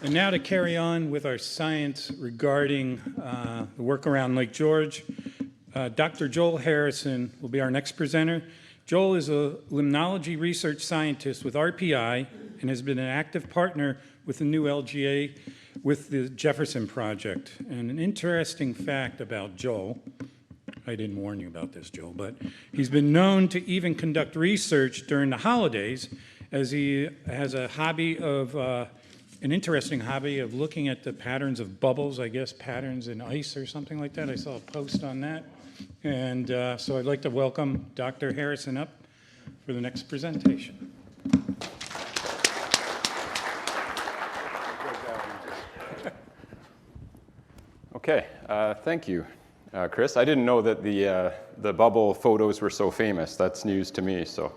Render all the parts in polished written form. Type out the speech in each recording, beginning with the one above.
And now to carry on with our science regarding the work around Lake George, Dr. Joel Harrison will be our next presenter. Joel is a limnology research scientist with RPI and has been an active partner with the new LGA with the Jefferson Project. And an interesting fact about Joel, I didn't warn you about this, Joel, but he's been known to even conduct research during the holidays, as he has a hobby of, an interesting hobby of looking at the patterns of bubbles, I guess patterns in ice or something like that. I saw a post on that. And so I'd like to welcome Dr. Harrison up for the next presentation. Okay, thank you, Chris. I didn't know that the bubble photos were so famous. That's news to me. So,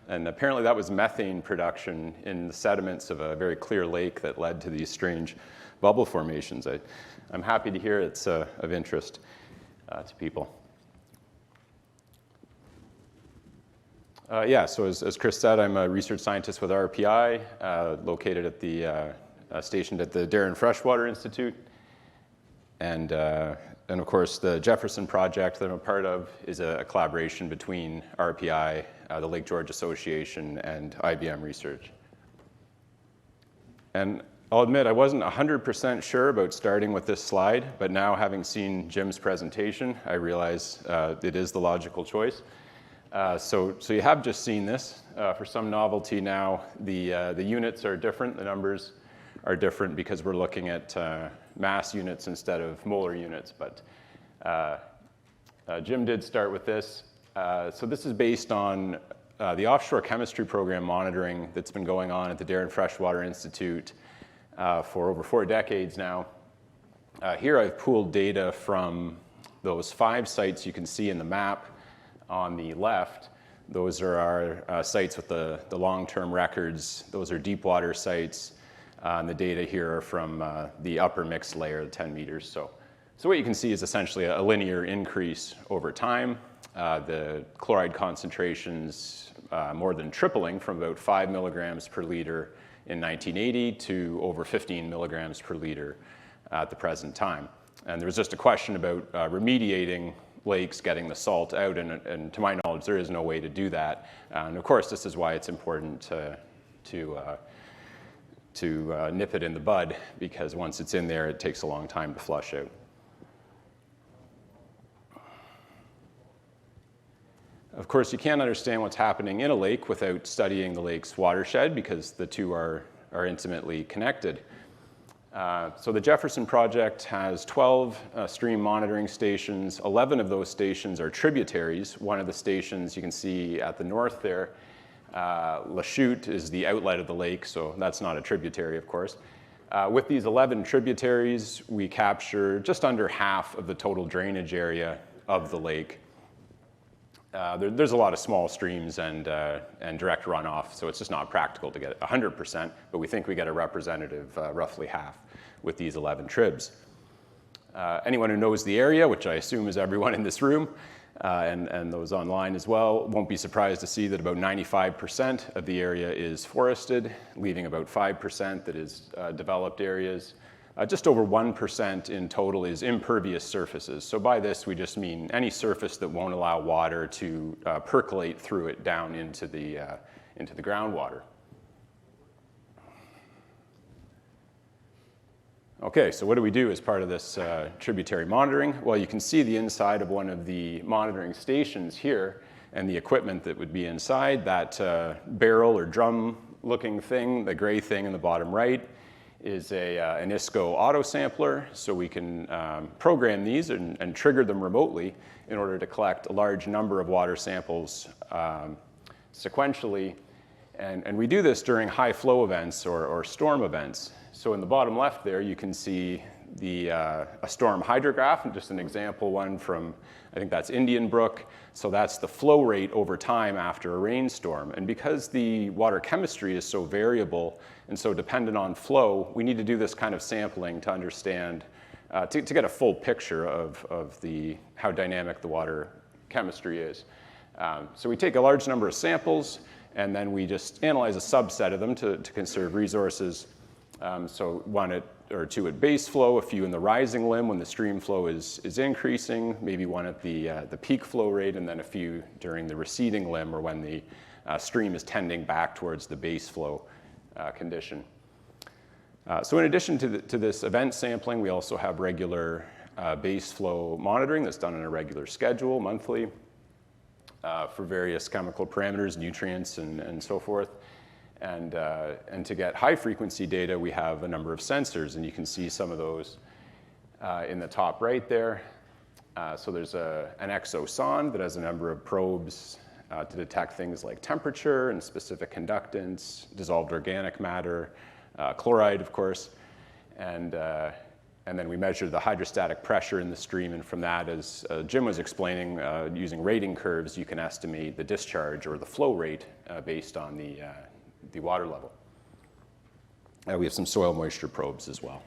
and apparently that was methane production in the sediments of a very clear lake that led to these strange bubble formations. I'm happy to hear it's of interest to people. Yeah, so as Chris said, I'm a research scientist with RPI, located at the, stationed at the Darrin Freshwater Institute. And of course, the Jefferson Project that I'm a part of is a collaboration between RPI, the Lake George Association, and IBM Research. And I'll admit, I wasn't 100% sure about starting with this slide, but now having seen Jim's presentation, I realize it is the logical choice. So you have just seen this. For some novelty now, the units are different, the numbers are different because we're looking at mass units instead of molar units, but Jim did start with this. So this is based on the offshore chemistry program monitoring that's been going on at the Darrin Freshwater Institute for over 4 decades now. Here I've pooled data from those 5 sites you can see in the map on the left. Those are our sites with the long-term records. Those are deep water sites. And the data here are from the upper mixed layer, 10 meters. So what you can see is essentially a linear increase over time. The chloride concentrations more than tripling from about 5 milligrams per liter in 1980 to over 15 milligrams per liter at the present time. And there was just a question about remediating lakes, getting the salt out, and to my knowledge, there is no way to do that. And of course, this is why it's important to nip it in the bud, because once it's in there, it takes a long time to flush out. Of course, you can't understand what's happening in a lake without studying the lake's watershed, because the two are intimately connected. So the Jefferson Project has 12 stream monitoring stations. 11 of those stations are tributaries. One of the stations you can see at the north there, La Chute, is the outlet of the lake, so that's not a tributary, of course. With these 11 tributaries, we capture just under half of the total drainage area of the lake. There's a lot of small streams and direct runoff, so it's just not practical to get 100%, but we think we get a representative roughly half with these 11 tribs. Anyone who knows the area, which I assume is everyone in this room, and those online as well, won't be surprised to see that about 95% of the area is forested, leaving about 5% that is developed areas. Just over 1% in total is impervious surfaces. So by this, we just mean any surface that won't allow water to percolate through it down into the groundwater. Okay, so what do we do as part of this tributary monitoring? Well, you can see the inside of one of the monitoring stations here and the equipment that would be inside. That barrel or drum looking thing, the gray thing in the bottom right, is a Anisco auto sampler, so we can program these and trigger them remotely in order to collect a large number of water samples sequentially. And we do this during high flow events or storm events. So in the bottom left there, you can see a storm hydrograph, and just an example one from, I think that's Indian Brook. So that's the flow rate over time after a rainstorm. And because the water chemistry is so variable and so dependent on flow, we need to do this kind of sampling to understand, to get a full picture of how dynamic the water chemistry is. So we take a large number of samples, and then we just analyze a subset of them to conserve resources. So 1 or 2 at base flow, a few in the rising limb when the stream flow is increasing, maybe 1 at the peak flow rate, and then a few during the receding limb or when the stream is tending back towards the base flow condition. So in addition to this event sampling, we also have regular base flow monitoring that's done on a regular schedule, monthly, for various chemical parameters, nutrients, and so forth. And to get high frequency data, we have a number of sensors, and you can see some of those in the top right there. So there's an exosonde that has a number of probes to detect things like temperature and specific conductance, dissolved organic matter, chloride, of course, and then we measure the hydrostatic pressure in the stream, and from that, as Jim was explaining, using rating curves, you can estimate the discharge or the flow rate based on the water level. We have some soil moisture probes as well.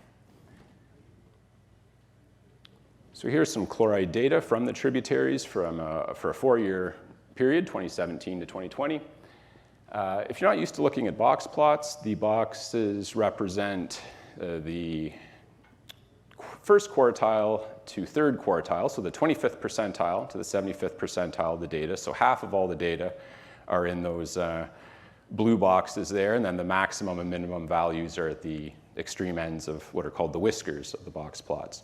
So here's some chloride data from the tributaries for a 4-year period, 2017 to 2020. If you're not used to looking at box plots, the boxes represent the first quartile to third quartile, so the 25th percentile to the 75th percentile of the data. So half of all the data are in those blue boxes there, and then the maximum and minimum values are at the extreme ends of what are called the whiskers of the box plots.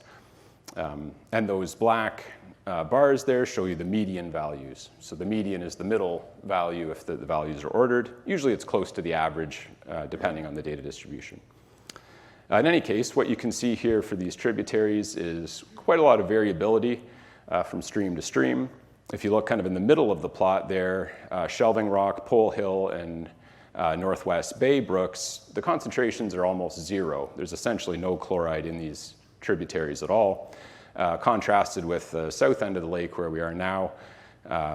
And those black bars there show you the median values. So the median is the middle value if the values are ordered. Usually it's close to the average, depending on the data distribution. In any case, what you can see here for these tributaries is quite a lot of variability from stream to stream. If you look kind of in the middle of the plot there, Shelving Rock, Pole Hill, and Northwest Bay Brooks, the concentrations are almost zero. There's essentially no chloride in these tributaries at all. Contrasted with the south end of the lake where we are now,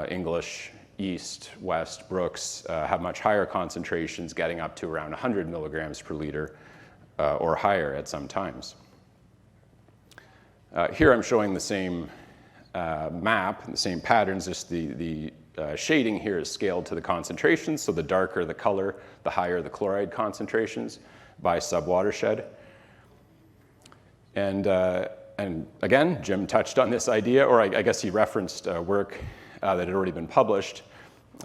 English, East, West Brooks have much higher concentrations, getting up to around 100 milligrams per liter or higher at some times. Here I'm showing the same map, the same patterns, just the shading here is scaled to the concentrations, so the darker the color, the higher the chloride concentrations by sub-watershed. And again, Jim touched on this idea, or I guess he referenced work that had already been published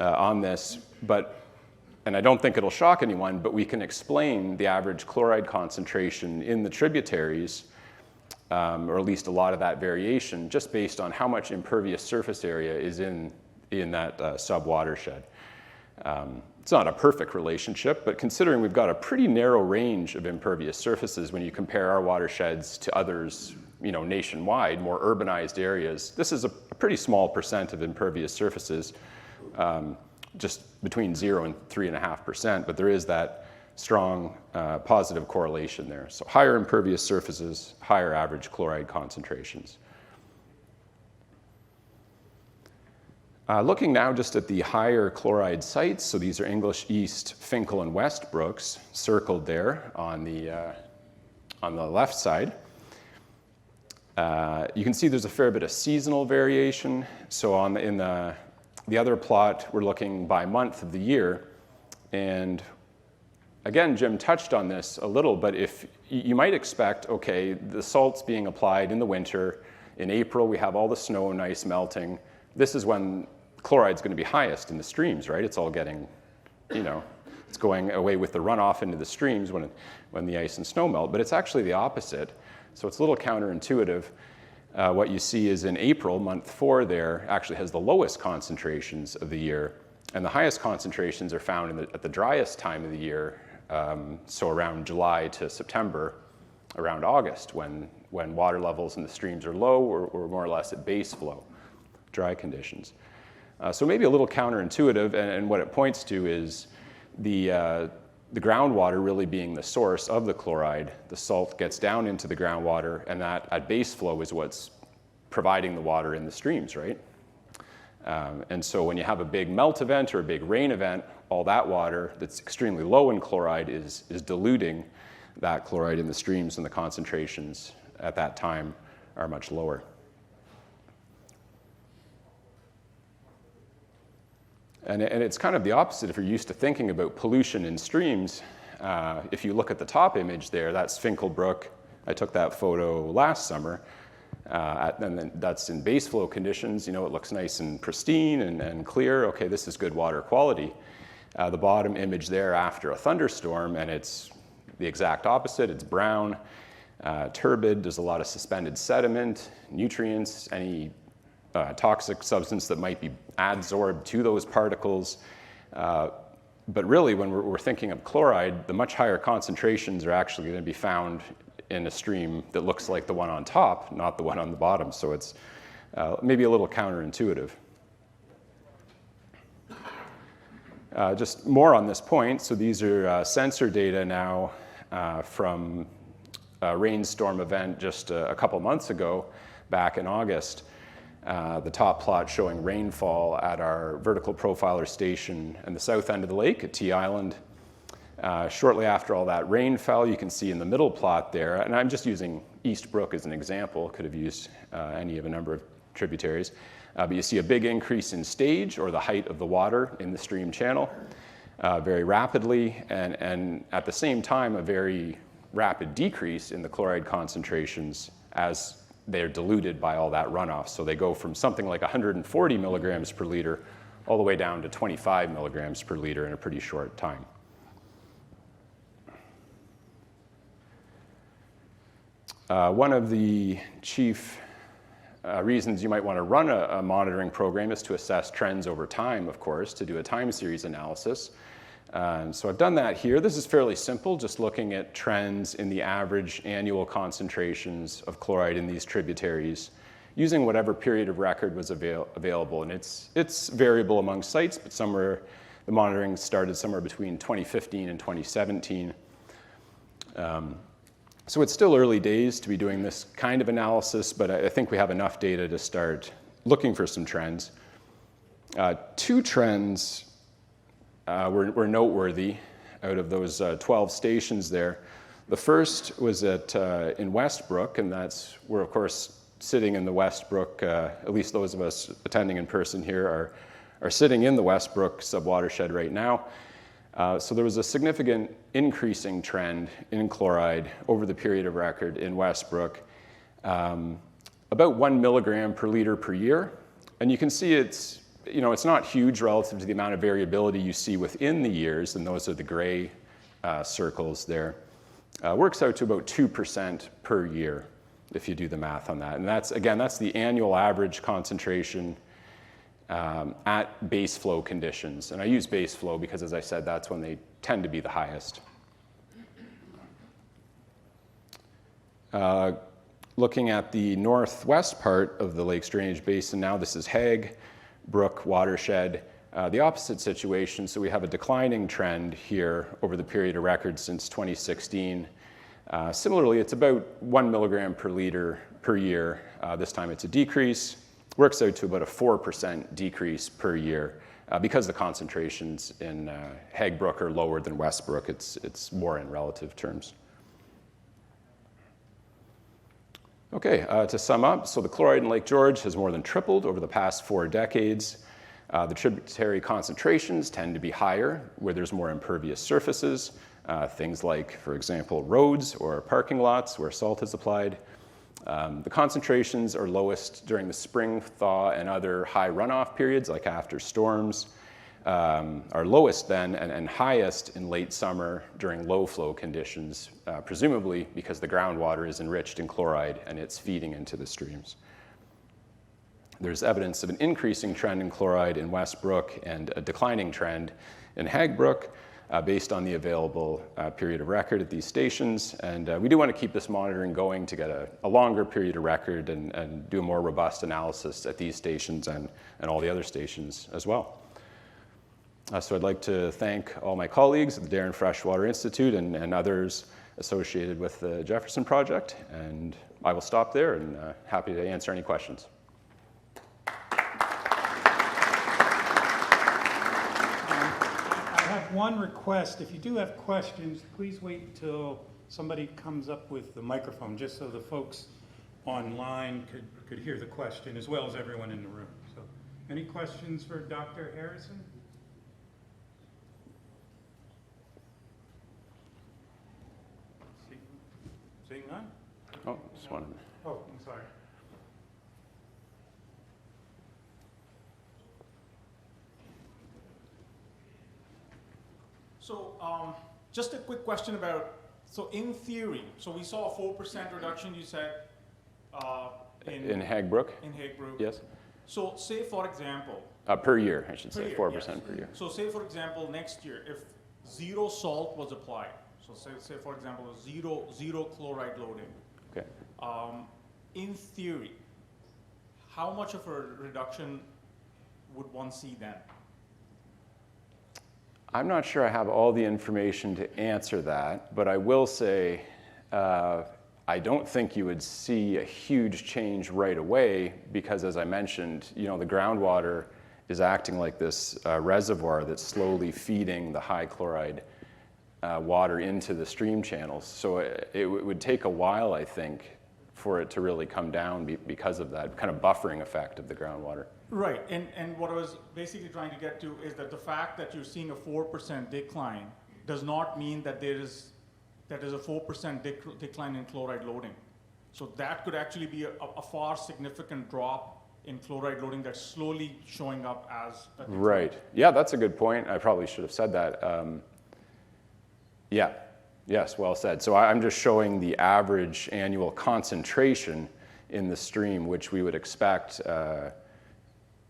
on this, and I don't think it'll shock anyone, but we can explain the average chloride concentration in the tributaries, or at least a lot of that variation, just based on how much impervious surface area is in that sub-watershed. It's not a perfect relationship, but considering we've got a pretty narrow range of impervious surfaces when you compare our watersheds to others, nationwide, more urbanized areas, this is a pretty small percent of impervious surfaces, just between 0 and 3.5%, but there is that strong positive correlation there. So higher impervious surfaces, higher average chloride concentrations. Looking now just at the higher chloride sites, so these are English East, Finkel, and West Brooks, circled there on the left side. You can see there's a fair bit of seasonal variation. So in the other plot, we're looking by month of the year. And again, Jim touched on this a little, but if you might expect, okay, the salt's being applied in the winter. In April, we have all the snow and ice melting. This is when chloride's going to be highest in the streams, right? It's all getting, it's going away with the runoff into the streams when the ice and snow melt, but it's actually the opposite. So it's a little counterintuitive. What you see is in April, month 4 there, actually has the lowest concentrations of the year, and the highest concentrations are found at the driest time of the year, so around July to September, around August, when water levels in the streams are low or more or less at base flow, dry conditions. So maybe a little counterintuitive, and what it points to is the groundwater really being the source of the chloride. The salt gets down into the groundwater, and that at base flow is what's providing the water in the streams, right? And so when you have a big melt event or a big rain event, all that water that's extremely low in chloride is diluting that chloride in the streams, and the concentrations at that time are much lower. And it's kind of the opposite if you're used to thinking about pollution in streams. if you look at the top image there, that's Finkel Brook. I took that photo last summer. And then that's in base flow conditions. You know, it looks nice and pristine and clear. Okay, this is good water quality. The bottom image there after a thunderstorm, and it's the exact opposite. It's brown, turbid. There's a lot of suspended sediment, nutrients, any toxic substance that might be adsorbed to those particles. But really, when we're thinking of chloride, the much higher concentrations are actually going to be found in a stream that looks like the one on top, not the one on the bottom. So it's maybe a little counterintuitive. Just more on this point. So these are sensor data now from a rainstorm event just a couple months ago, back in August. The top plot showing rainfall at our vertical profiler station in the south end of the lake at T Island. Shortly after all that rain fell, you can see in the middle plot there, and I'm just using East Brook as an example, could have used any of a number of tributaries, but you see a big increase in stage, or the height of the water in the stream channel, very rapidly, and at the same time a very rapid decrease in the chloride concentrations as they're diluted by all that runoff. So they go from something like 140 milligrams per liter all the way down to 25 milligrams per liter in a pretty short time. One of the chief reasons you might want to run a monitoring program is to assess trends over time, of course, to do a time series analysis. So I've done that here. This is fairly simple, just looking at trends in the average annual concentrations of chloride in these tributaries using whatever period of record was available. And it's variable among sites, but the monitoring started somewhere between 2015 and 2017. So it's still early days to be doing this kind of analysis, but I think we have enough data to start looking for some trends. Two trends were noteworthy out of those 12 stations there. The first was in Westbrook, and we're of course sitting in the Westbrook, at least those of us attending in person here are sitting in the Westbrook subwatershed right now. So there was a significant increasing trend in chloride over the period of record in Westbrook, about 1 milligram per liter per year. And you can see it's not huge relative to the amount of variability you see within the years, and those are the gray circles there. Works out to about 2% per year if you do the math on that. And that's the annual average concentration at base flow conditions. And I use base flow because, as I said, that's when they tend to be the highest. Looking at the northwest part of the Lakes Drainage Basin now, this is Hague Brook Watershed. The opposite situation, so we have a declining trend here over the period of record since 2016. Similarly, it's about 1 milligram per liter per year. This time it's a decrease. Works out to about a 4% decrease per year because the concentrations in Hague Brook are lower than Westbrook. It's more in relative terms. Okay, to sum up, so the chloride in Lake George has more than tripled over the past 4 decades. The tributary concentrations tend to be higher where there's more impervious surfaces, things like, for example, roads or parking lots where salt is applied. The concentrations are lowest during the spring thaw and other high runoff periods, like after storms, are lowest then and highest in late summer during low flow conditions, presumably because the groundwater is enriched in chloride and it's feeding into the streams. There's evidence of an increasing trend in chloride in Westbrook and a declining trend in Hague Brook, based on the available period of record at these stations. And we do want to keep this monitoring going to get a longer period of record and do a more robust analysis at these stations and all the other stations as well. So I'd like to thank all my colleagues at the Darrin Freshwater Institute and others associated with the Jefferson Project. And I will stop there and happy to answer any questions. One request, if you do have questions, please wait until somebody comes up with the microphone, just so the folks online could hear the question, as well as everyone in the room. So, any questions for Dr. Harrison? Oh, just one. Oh, I'm sorry. So just a quick question about, so in theory, so we saw a 4% reduction, you said, In Hague Brook? in Hague Brook. Yes. So say, for example, Per year, I should per say, year, 4% yes. per year. So say, for example, next year, if zero salt was applied, so say for example, zero chloride loading, Okay. in theory, how much of a reduction would one see then? I'm not sure I have all the information to answer that, but I will say I don't think you would see a huge change right away because, as I mentioned, the groundwater is acting like this reservoir that's slowly feeding the high chloride water into the stream channels. So it would take a while, I think, for it to really come down because of that kind of buffering effect of the groundwater. Right, and what I was basically trying to get to is that the fact that you're seeing a 4% decline does not mean that there's a 4% decline in chloride loading. So that could actually be a far significant drop in chloride loading that's slowly showing up as a decline. Right. Yeah, that's a good point. I probably should have said that. Yeah. Yes, well said. So I'm just showing the average annual concentration in the stream, which we would expect,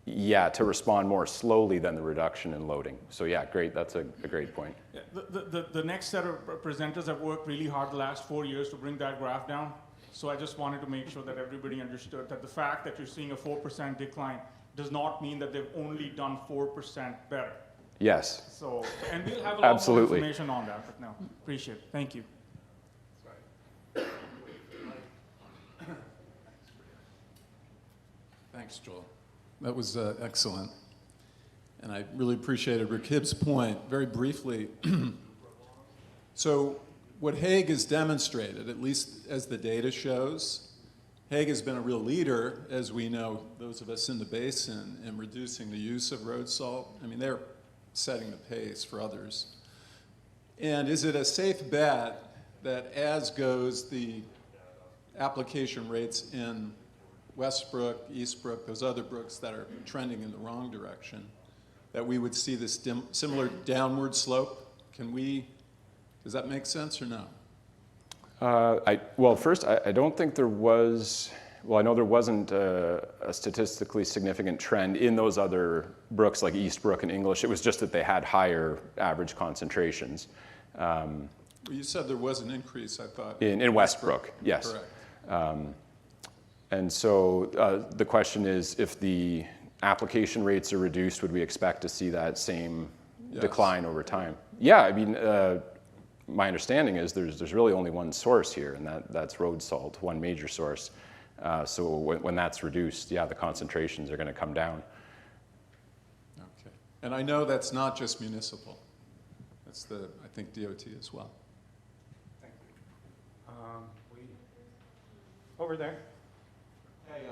to respond more slowly than the reduction in loading. So yeah, great. That's a great point. Yeah, the next set of presenters have worked really hard the last 4 years to bring that graph down. So I just wanted to make sure that everybody understood that the fact that you're seeing a 4% decline does not mean that they've only done 4% better. Yes. So, and we'll have a lot more information on that, but no, appreciate it. Thank you. Thanks, Joel. That was excellent. And I really appreciated Rick Hibbs' point. Very briefly, so what Hague has demonstrated, at least as the data shows, Hague has been a real leader, as we know, those of us in the basin, in reducing the use of road salt. I mean, they're setting the pace for others. And is it a safe bet that as goes the application rates in Westbrook, Eastbrook, those other brooks that are trending in the wrong direction, that we would see this similar downward slope? Does that make sense or no? Well, first, I don't think there was, I know there wasn't a statistically significant trend in those other brooks like Eastbrook and English. It was just that they had higher average concentrations. Well, you said there was an increase, I thought. In Westbrook, yes. Correct. And so the question is, if the application rates are reduced, would we expect to see that same decline over time? Yeah, I mean, my understanding is there's really only one source here, and that's road salt, one major source. So when that's reduced, the concentrations are going to come down. Okay. And I know that's not just municipal. That's I think, DOT as well. Thank you. Over there. Hey,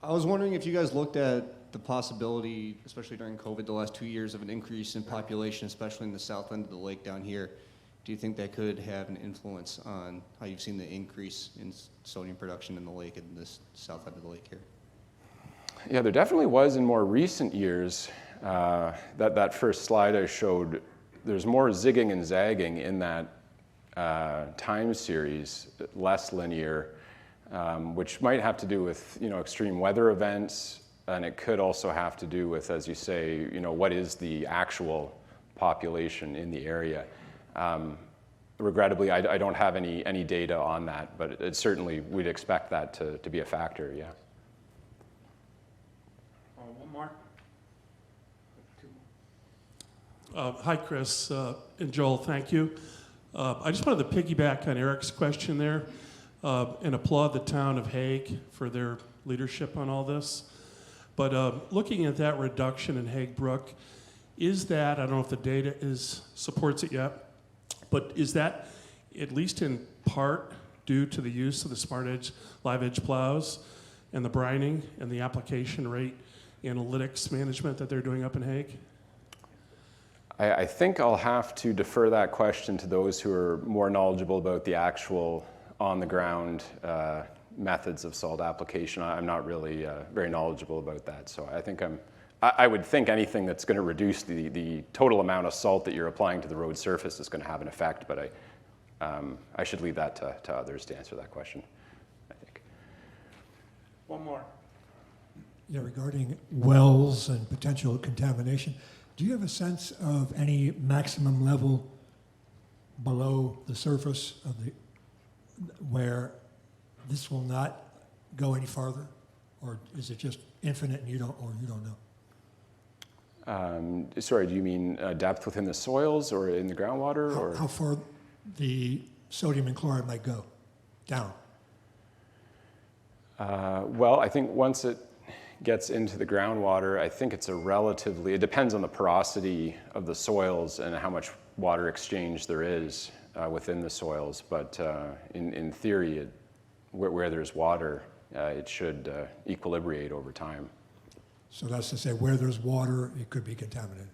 I was wondering if you guys looked at the possibility, especially during COVID, the last 2 years, of an increase in population, especially in the south end of the lake down here. Do you think that could have an influence on how you've seen the increase in sodium production in the lake in this south end of the lake here? Yeah, there definitely was in more recent years. That first slide I showed, there's more zigging and zagging in that time series, less linear, which might have to do with extreme weather events, and it could also have to do with, as you say, what is the actual population in the area. Regrettably, I don't have any data on that, but it certainly we'd expect that to be a factor, yeah. One more. Hi, Chris and Joel, thank you. I just wanted to piggyback on Eric's question there and applaud the town of Hague for their leadership on all this. But looking at that reduction in Hague Brook, is that, I don't know if the data supports it yet, but is that at least in part due to the use of the smart edge, live edge plows and the brining and the application rate analytics management that they're doing up in Hague? I think I'll have to defer that question to those who are more knowledgeable about the actual on-the-ground methods of salt application. I'm not really very knowledgeable about that, so I think I would think anything that's going to reduce the total amount of salt that you're applying to the road surface is going to have an effect, but I should leave that to others to answer that question, I think. One more. Yeah, regarding wells and potential contamination, do you have a sense of any maximum level below the surface of where this will not go any farther, or is it just infinite and you don't know? Sorry, do you mean depth within the soils or in the groundwater? Or? How far the sodium and chloride might go down? Well, I think once it gets into the groundwater, I think it's it depends on the porosity of the soils and how much water exchange there is within the soils. But in theory, where there's water, it should equilibrate over time. So that's to say, where there's water, it could be contaminated.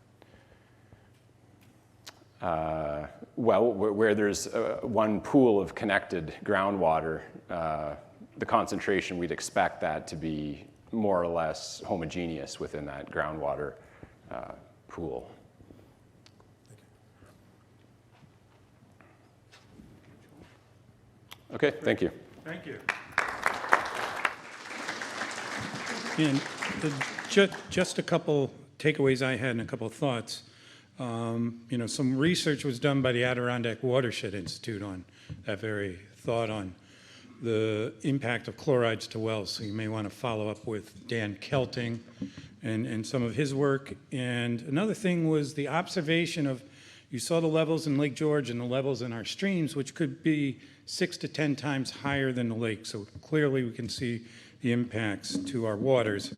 Well, where there's one pool of connected groundwater, the concentration, we'd expect that to be more or less homogeneous within that groundwater pool. Okay, thank you. Thank you. And just a couple takeaways I had and a couple of thoughts. Some research was done by the Adirondack Watershed Institute on that very thought on the impact of chlorides to wells. So you may want to follow up with Dan Kelting and some of his work. And another thing was the observation of, you saw the levels in Lake George and the levels in our streams, which could be 6 to 10 times higher than the lake. So clearly we can see the impacts to our waters.